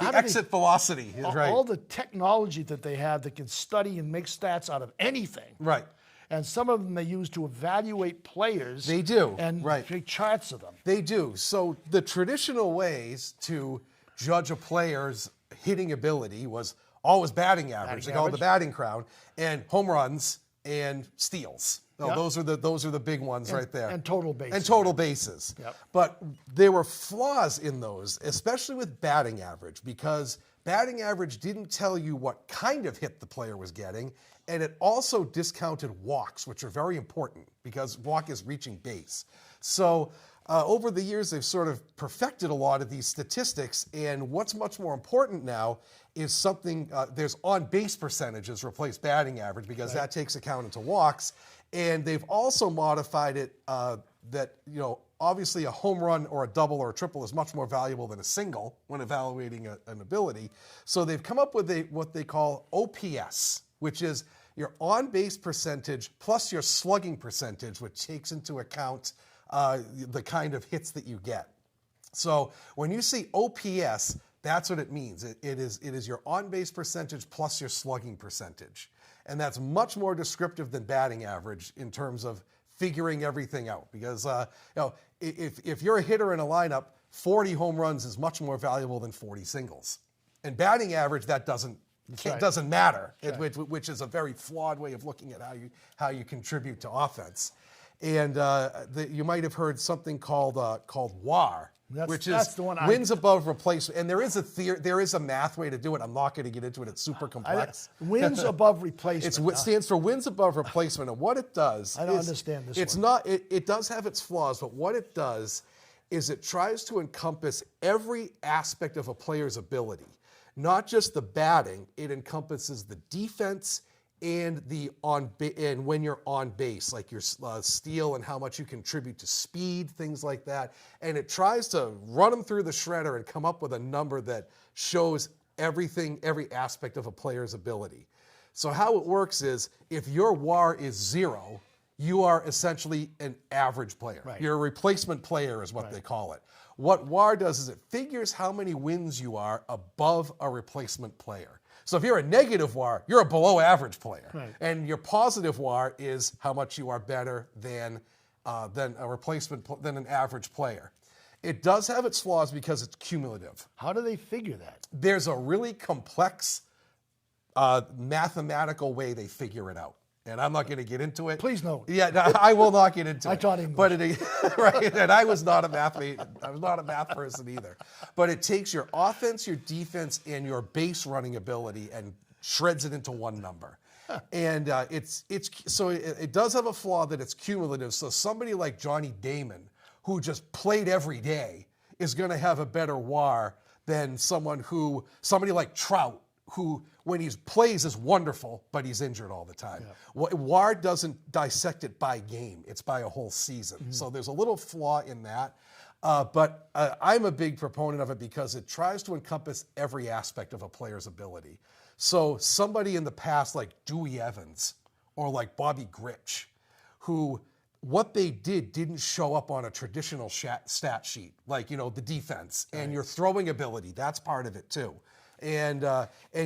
How do exit velocity is right. All the technology that they have that can study and make stats out of anything. Right. And some of them they use to evaluate players. They do, And right. make charts of them. They do. So the traditional ways to judge a player's hitting ability was always batting average. They call it the batting crown, and home runs and steals. No, Yep. those are the big ones right there. And total bases. And total bases. Yep. But there were flaws in those, especially with batting average, because batting average didn't tell you what kind of hit the player was getting, and it also discounted walks, which are very important because walk is reaching base. So over the years, they've sort of perfected a lot of these statistics, and what's much more important now is something, there's on-base percentages replace batting average because that takes account into walks, and they've also modified it that, obviously a home run or a double or a triple is much more valuable than a single when evaluating an ability. So they've come up with what they call OPS, which is your on-base percentage plus your slugging percentage, which takes into account the kind of hits that you get. So when you see OPS, that's what it means. It is your on-base percentage plus your slugging percentage. And that's much more descriptive than batting average in terms of figuring everything out. Because if you're a hitter in a lineup, 40 home runs is much more valuable than 40 singles. And batting average, that doesn't matter, which is a very flawed way of looking at how you contribute to offense. And you might have heard something called WAR, which is the one wins above replacement. And there is a math way to do it. I'm not going to get into it. It's super complex. Wins above replacement. It stands for wins above replacement. And what it does, I don't understand this. It's one. not. It does have its flaws, but what it does is it tries to encompass every aspect of a player's ability, not just the batting. It encompasses the defense and and when you're on base, like your steal and how much you contribute to speed, things like that. And it tries to run them through the shredder and come up with a number that shows everything, every aspect of a player's ability. So how it works is if your WAR is 0, you are essentially an average player. Right. You're a replacement player is what they call it. What WAR does is it figures how many wins you are above a replacement player. So if you're a negative WAR, you're a below average player. Right. And your positive WAR is how much you are better than a replacement, than an average player. It does have its flaws because it's cumulative. How do they figure that? There's a really complex mathematical way they figure it out. And I'm not going to get into it. Please no. Yeah, no, I will not get into it. I taught English. But right, and I was not a math person either. But it takes your offense, your defense, and your base running ability and shreds it into one number. And it does have a flaw that it's cumulative. So somebody like Johnny Damon, who just played every day, is going to have a better WAR than somebody like Trout, who when he plays is wonderful, but he's injured all the time. WAR doesn't dissect it by game; it's by a whole season. So there's a little flaw in that. But I'm a big proponent of it because it tries to encompass every aspect of a player's ability. So somebody in the past like Dewey Evans or like Bobby Grich, who what they didn't show up on a traditional stat sheet, like, you know, the defense and your throwing ability, that's part of it too. And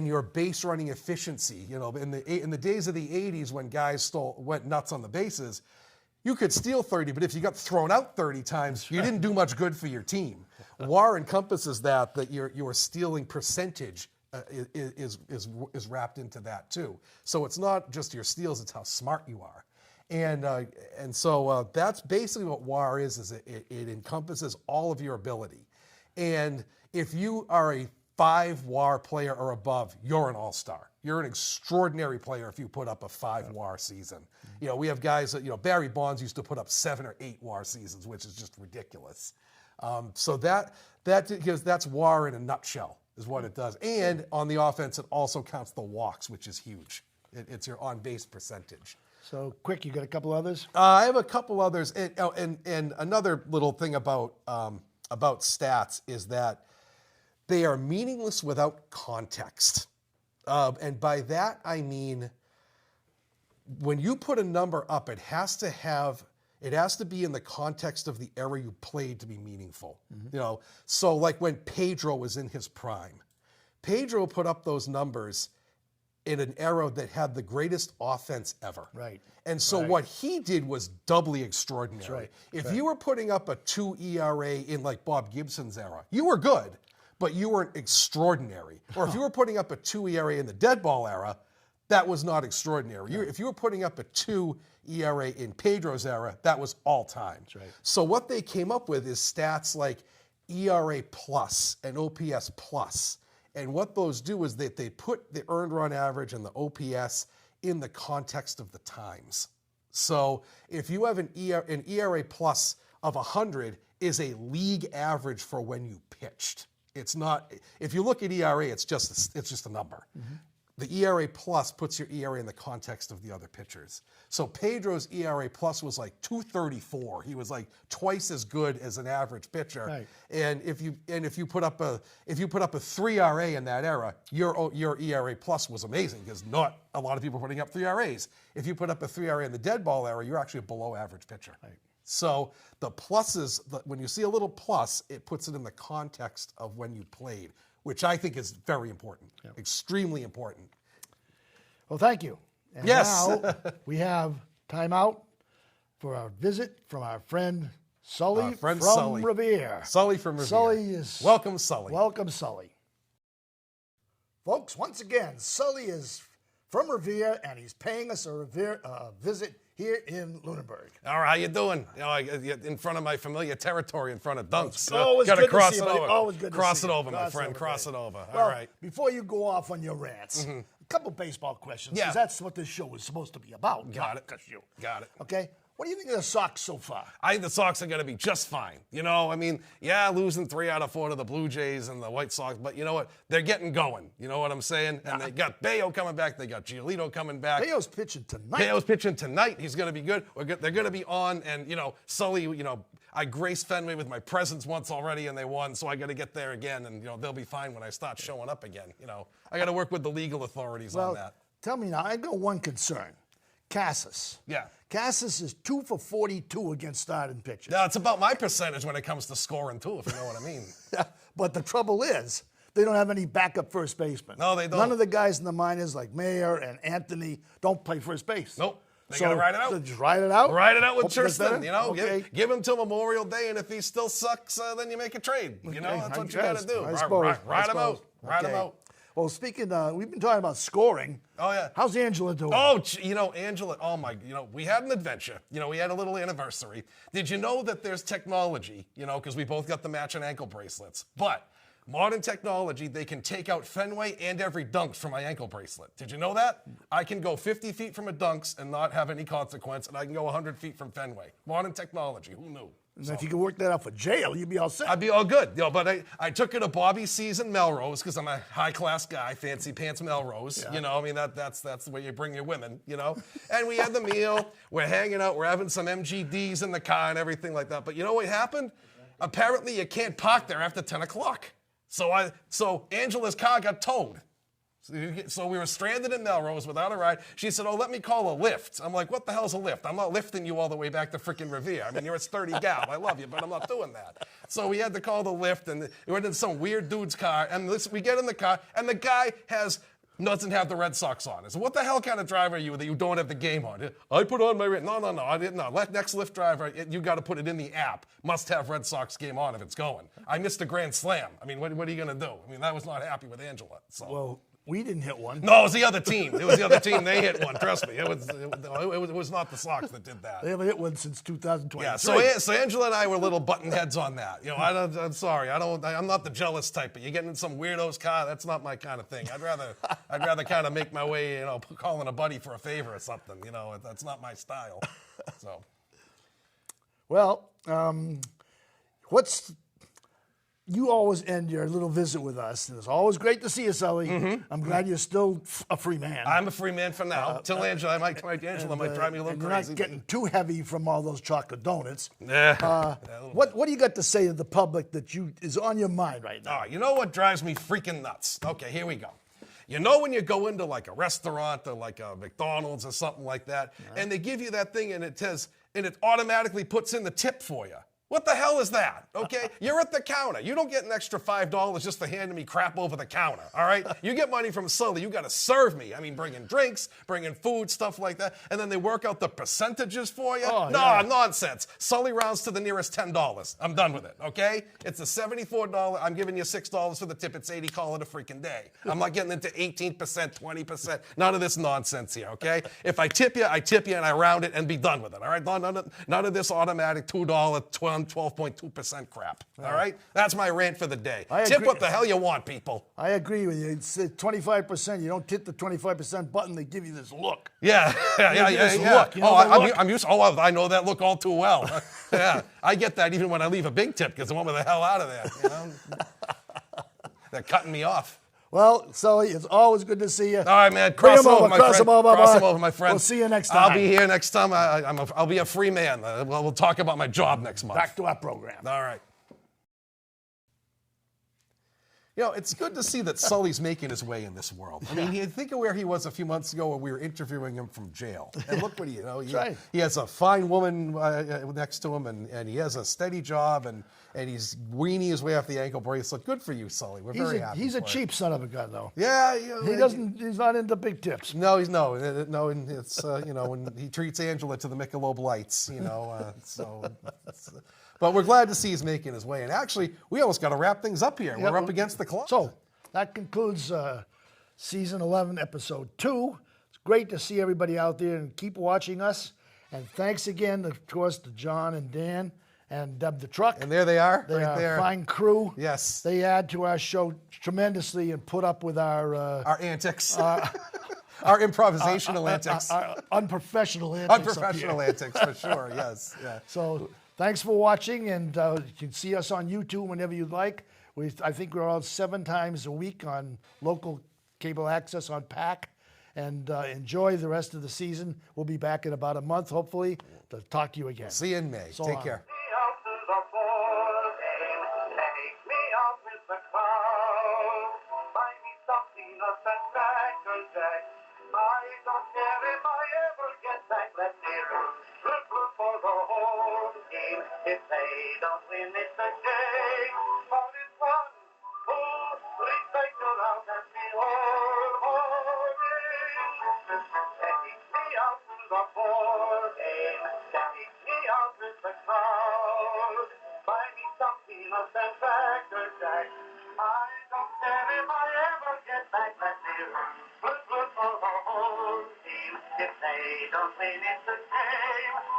your base running efficiency, you know, in the days of the 80s when guys went nuts on the bases, you could steal 30, but if you got thrown out 30 times, you didn't do much good for your team. WAR encompasses that your stealing percentage is wrapped into that too. So it's not just your steals, it's how smart you are. And so that's basically what WAR is it encompasses all of your ability. And if you are a 5 WAR player or above, you're an all-star. You're an extraordinary player if you put up a 5 WAR season. You know, we have guys that, you know, Barry Bonds used to put up 7 or 8 WAR seasons, which is just ridiculous. So that's WAR in a nutshell is what it does. And on the offense, it also counts the walks, which is huge. It's your on-base percentage. So, quick, you got a couple others? I have a couple others. And another little thing about stats is that they are meaningless without context. And by that, I mean, when you put a number up, it has to be in the context of the era you played to be meaningful. You know, so like when Pedro was in his prime, Pedro put up those numbers in an era that had the greatest offense ever. Right. And so what he did was doubly extraordinary. That's right. If you were putting up a 2 ERA in like Bob Gibson's era, you were good, but you weren't extraordinary. Or if you were putting up a 2 ERA in the dead ball era, that was not extraordinary. If you were putting up a 2 ERA in Pedro's era, that was all time. That's right. So what they came up with is stats like ERA plus and OPS plus. And what those do is that they put the earned run average and the OPS in the context of the times. So if you have an ERA plus of 100 is a league average for when you pitched. It's not, if you look at ERA, it's just a number. The ERA plus puts your ERA in the context of the other pitchers. So Pedro's ERA plus was like 234. He was like twice as good as an average pitcher. Right. And if you put up a 3 RA in that era, your ERA plus was amazing because not a lot of people were putting up 3 RAs. If you put up a 3 RA in the dead ball era, you're actually a below average pitcher. Right. So the pluses, when you see a little plus, it puts it in the context of when you played, which I think is very important, extremely important. Well, thank you. And Yes. now we have time out for our visit from our friend Sully from Revere. Sully from Revere. Sully is... Welcome, Sully. Welcome, Sully. Folks, once again, Sully is from Revere, and he's paying us a visit here in Lunenburg. All right, how you doing? You know, in front of my familiar territory, in front of Dunks. Always Gotta good cross to see it you, buddy. over. Always good to Cross see it you. over, my friend. Cross it over. Well, All right. before you go off on your rants, a couple baseball questions, because that's what this show is supposed to be about. Got it. You. Got it. Okay? What do you think of the Sox so far? I think the Sox are going to be just fine. You know, I mean, yeah, losing 3 out of 4 to the Blue Jays and the White Sox, but you know what? They're getting going. You know what I'm saying? And they got Bayo coming back. They got Giolito coming back. Bayo's pitching tonight. Bayo's pitching tonight. He's going to be good. They're going to be on. And, you know, Sully, you know, I graced Fenway with my presence once already, and they won, so I got to get there again. And, you know, they'll be fine when I start showing up again. You know, I got to work with the legal authorities on that. Tell me now, I got one concern. Casas. Yeah. Casas is 2 for 42 against starting pitchers. Now, it's about my percentage when it comes to scoring, too, if you know what I mean. But the trouble is, they don't have any backup first baseman. No, they don't. None of the guys in the minors, like Mayer and Anthony, don't play first base. Nope. They got to ride it out. So just ride it out? Ride it out with Hope it gets Tristan, better? you know. Okay. Give him till Memorial Day, and if he still sucks, then you make a trade. You know, that's what you got to do. I suppose. Ride him out. Ride him out. Well, speaking, we've been talking about scoring. Oh, yeah. How's Angela doing? Oh, you know, Angela, we had an adventure. You know, we had a little anniversary. Did you know that there's technology, you know, because we both got the matching ankle bracelets. But modern technology, they can take out Fenway and every dunks from my ankle bracelet. Did you know that? I can go 50 feet from a dunks and not have any consequence, and I can go 100 feet from Fenway. Modern technology, who knew? And if you could work that out for jail, you'd be all set. I'd be all good. But I took her to Bobby C's in Melrose because I'm a high-class guy, fancy pants Melrose. Yeah. I mean, that's the way you bring your women, And we had the meal. We're hanging out. We're having some MGDs in the car and everything like that. But you know what happened? Apparently, you can't park there after 10 o'clock. So Angela's car got towed. So we were stranded in Melrose without a ride. She said, let me call a Lyft. I'm like, what the hell's a Lyft? I'm not lifting you all the way back to frickin' Revere. I mean, you're a sturdy gal. I love you, but I'm not doing that. So we had to call the Lyft, and we went in some weird dude's car. And we get in the car, and the guy doesn't have the Red Sox on. I said, what the hell kind of driver are you that you don't have the game on? I put on my No, I didn't know. Next Lyft driver, you got to put it in the app. Must have Red Sox game on if it's going. I missed a grand slam. I mean, what are you going to do? I mean, I was not happy with Angela. So. Well, we didn't hit one. No, it was the other team. They hit one. Trust me. It was not the Sox that did that. They haven't hit one since 2023. Yeah. So Angela and I were little button heads on that. I'm sorry. I'm not the jealous type. But you get in some weirdo's car. That's not my kind of thing. I'd rather kind of make my way. Calling a buddy for a favor or something. That's not my style. So. Well, you always end your little visit with us, and it's always great to see you, Sully. Mm-hmm. I'm glad you're still a free man. I'm a free man for now. Till Angela might drive me a little crazy. You're not getting too heavy from all those chocolate donuts. Yeah. What do you got to say to the public that is on your mind right now? You know what drives me freaking nuts? Okay, here we go. When you go into like a restaurant or like a McDonald's or something like that, and they give you that thing and it automatically puts in the tip for you. What the hell is that? Okay? You're at the counter. You don't get an extra $5 just for handing me crap over the counter, all right? You get money from Sully. You got to serve me. I mean, bring in drinks, bring in food, stuff like that. And then they work out the percentages for you. Nonsense. Sully rounds to the nearest $10. I'm done with it, okay? It's a $74. I'm giving you $6 for the tip. It's 80. Call it a freaking day. I'm not getting into 18%, 20%. None of this nonsense here, okay? If I tip you, and I round it and be done with it, all right? None of this automatic $2, 12.2% crap. All right? That's my rant for the day. Tip what the hell you want, people. I agree with you. It's 25%. You don't hit the 25% button, they give you this look. Yeah. Look. I'm used. I know that look all too well. Yeah, I get that even when I leave a big tip because I want me the hell out of there. They're cutting me off. Well, Sully, it's always good to see you. All right, man. Cross them over, my friend. We'll see you next time. I'll be here next time. I'll be a free man. We'll talk about my job next month. Back to our program. All right. It's good to see that Sully's making his way in this world. I mean, think of where he was a few months ago when we were interviewing him from jail. And look what he has a fine woman next to him, and he has a steady job, and he's weaning his way off the ankle bracelet. Good for you, Sully. We're very happy. He's a cheap son of a gun, though. Yeah. He's not into big tips. No, he's no. And it's, when he treats Angela to the Michelob Lights, But we're glad to see he's making his way. And actually, we almost got to wrap things up here. We're up against the clock. So that concludes Season 11, Episode 2. It's great to see everybody out there and keep watching us. And thanks again, of course, to John and Dan and Deb the Truck. And there they are, They right are there. a fine crew. Yes. They add to our show tremendously and put up with our antics. Our improvisational antics. Our unprofessional antics. Unprofessional antics, for sure, yes. Yeah. So thanks for watching, and you can see us on YouTube whenever you'd like. I think we're on 7 times a week on local cable access on PAC, and enjoy the rest of the season. We'll be back in about a month, hopefully, to talk to you again. See you in May. So Take long. care. If they don't win, it's a shame. But it's 1, 2, 3, cycle out and be all in. Take me out to the ball game. Take me out with the crowd. Buy me some peanuts and Cracker Jack. I don't care if I ever get back that dear. Good for the whole team. If they don't win, it's a shame.